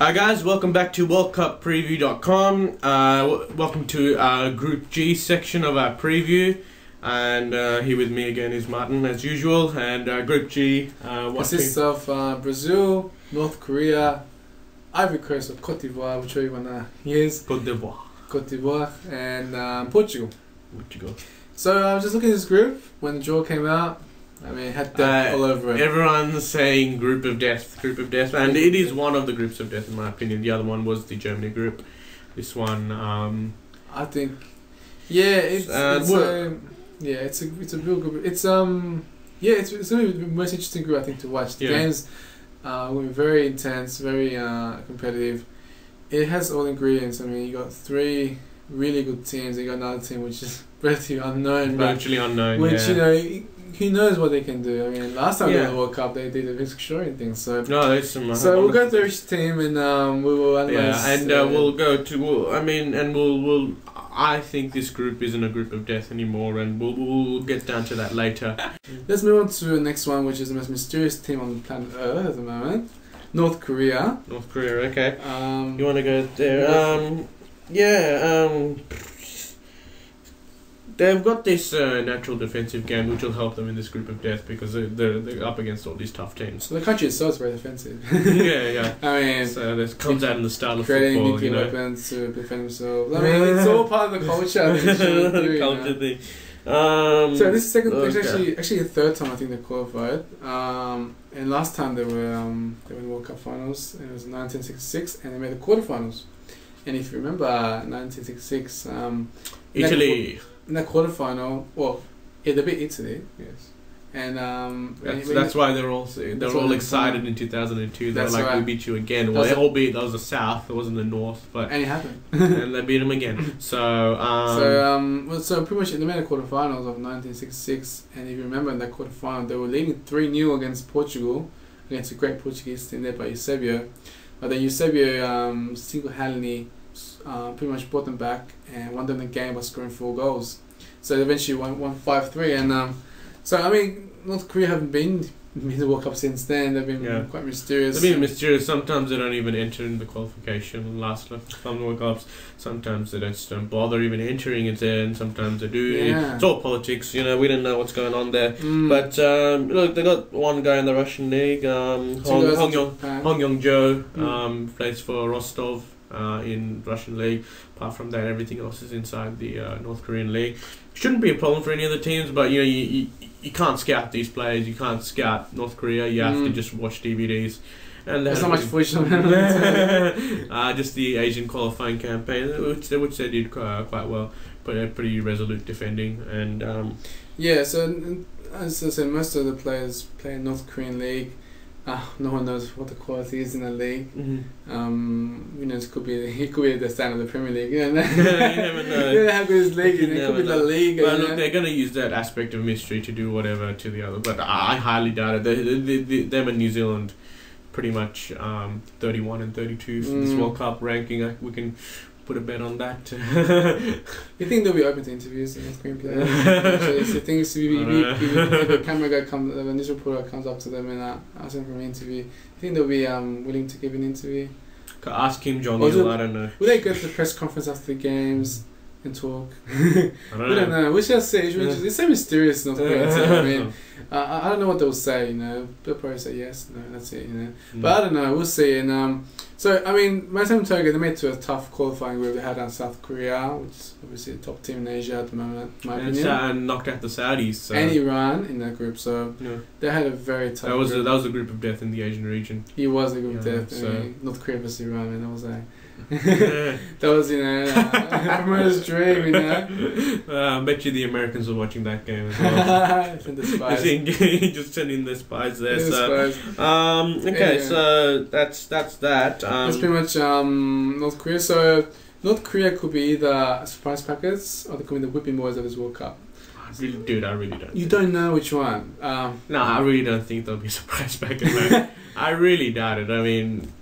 Hi guys, welcome back to WorldCupPreview.com. Welcome to Group G section of our preview, and here with me again is Martin as usual. And Group G consists of Brazil, North Korea, Ivory Coast or Cote d'Ivoire, whichever you wanna use. Cote d'Ivoire, and Portugal. Portugal. So I was just looking at this group when the draw came out. I mean, it had death all over it. Everyone's saying group of death, and it is one of the groups of death in my opinion. The other one was the Germany group. This one, I think, yeah, it's a real good. It's gonna be the most interesting group I think to watch. The games will be very intense, very competitive. It has all ingredients. I mean, you got three really good teams. You got another team which is relatively unknown, virtually unknown. Which you know. Who knows what they can do? I mean, last time they won the World Cup, they did a extraordinary thing. So there's some. So we'll go through each team and we will analyze. Yeah, and we'll go to. We'll. I think this group isn't a group of death anymore, and we'll get down to that later. Let's move on to the next one, which is the most mysterious team on planet Earth at the moment, North Korea. North Korea, okay. You want to go there? They've got this natural defensive game which will help them in this group of death because they're up against all these tough teams. So the country itself is very defensive. yeah. I mean, so this comes out in the style of creating football, nuclear weapons to defend themselves. I mean, it's all part of the culture. The culture thing. So this is actually the third time I think they qualified. And last time they were in the World Cup finals. And it was 1966, and they made the quarterfinals. And if you remember, 1966, Italy. In that quarterfinal, they beat Italy, yes, and that's why they're all excited in 2002. They're like, right. We beat you again. Well, albeit that was the South, it wasn't the North, but and it happened, and they beat them again. So pretty much in the quarterfinals of 1966, and if you remember in that quarterfinal, they were leading 3-0 against Portugal, against a great Portuguese team led by Eusebio, but then Eusebio single-handedly pretty much brought them back and won them the game by scoring 4 goals. So they eventually won 5-3. And so I mean, North Korea haven't been in the World Cup since then. They've been quite mysterious. They've been mysterious. Sometimes they don't even enter in the qualification. Last some World Cups. Sometimes they just don't bother even entering it there, and sometimes they do. Yeah. It's all politics. You know, we don't know what's going on there. But look, they got one guy in the Russian league. Hong Yong-jo plays for Rostov. In Russian league. Apart from that, everything else is inside the North Korean league. Shouldn't be a problem for any other teams, but you know you can't scout these players. You can't scout North Korea. You have to just watch DVDs. And there's not much footage on them. Just the Asian qualifying campaign, which they did quite well, but pretty resolute defending and. So as I said, most of the players play in North Korean league. No one knows what the quality is in the league. You know, it could be the standard of the Premier League. You never know. You know how good is league. It could be the league. But look, they're going to use that aspect of mystery to do whatever to the other. But I highly doubt it. Them and New Zealand, pretty much 31 and 32 for this World Cup ranking. We can put a bet on that. You think they'll be open to interviews in the Korean players? So things if a camera guy comes, a news reporter comes up to them and asks them for an interview, you think they'll be willing to give an interview? Ask Kim Jong-il, I don't know. Will they go to the press conference after the games and talk? I don't know. We shall see. It's so mysterious. Not I mean, I don't know what they'll say. You know, they'll probably say yes. No, that's it. You know, but I don't know. We'll see. And so I mean, by the same token, they made to a tough qualifying group. They had South Korea, which is obviously the top team in Asia at the moment, in my opinion. And knocked out the Saudis. So. And Iran in that group. So they had a very tough. That was a group of death in the Asian region. It was a group of death. So. North Korea versus Iran, and that was that was, you know, everyone's dream, you know. I bet you the Americans were watching that game as well. Send the spies. Just sending the spies there. Okay, so that's that. That's pretty much North Korea. So North Korea could be either surprise packets or they could be the whipping boys of this World Cup. I really don't. You don't know which one? No, I really don't think they'll be surprise packets. I really doubt it. I mean.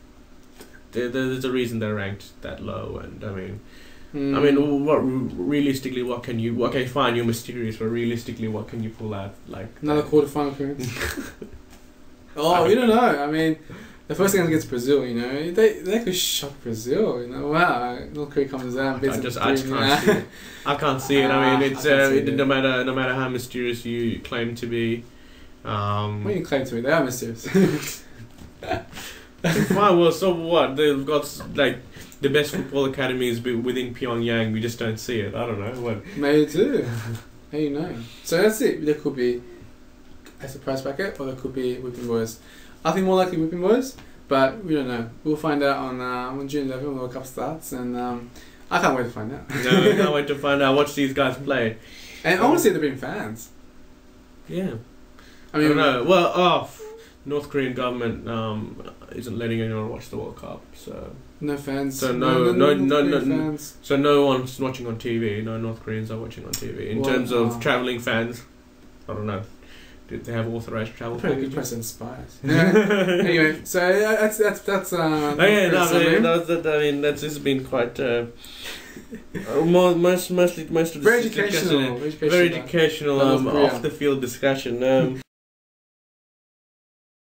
There's a reason they're ranked that low, and I mean, realistically, what can you? Okay, fine, you're mysterious, but realistically, what can you pull out? Like another quarterfinal appearance. You don't know. I mean, The first game against Brazil, you know, they could shock Brazil. You know, wow, North Korea comes out. I just can't see it. I can't see it. I mean, it's no matter how mysterious you claim to be. What do you claim to be? They are mysterious. Fine. Well, so what? They've got like the best football academies within Pyongyang. We just don't see it. I don't know. What? Maybe too. How you know? So that's it. There could be a surprise bracket, or there could be Whipping Boys. I think more likely Whipping Boys, but we don't know. We'll find out on June 11th when the World Cup starts, and I can't wait to find out. No, I can't wait to find out. Watch these guys play. And I want to see there being fans. Yeah. I mean, don't know. Well, North Korean government isn't letting anyone watch the World Cup, so no fans. So no fans. So no one's watching on TV. No North Koreans are watching on TV. In terms of traveling fans, I don't know. Did they have authorized travel? Probably good person spies. Anyway, so that's. I mean, this has been quite. Most of very educational. Very educational. Off the field discussion.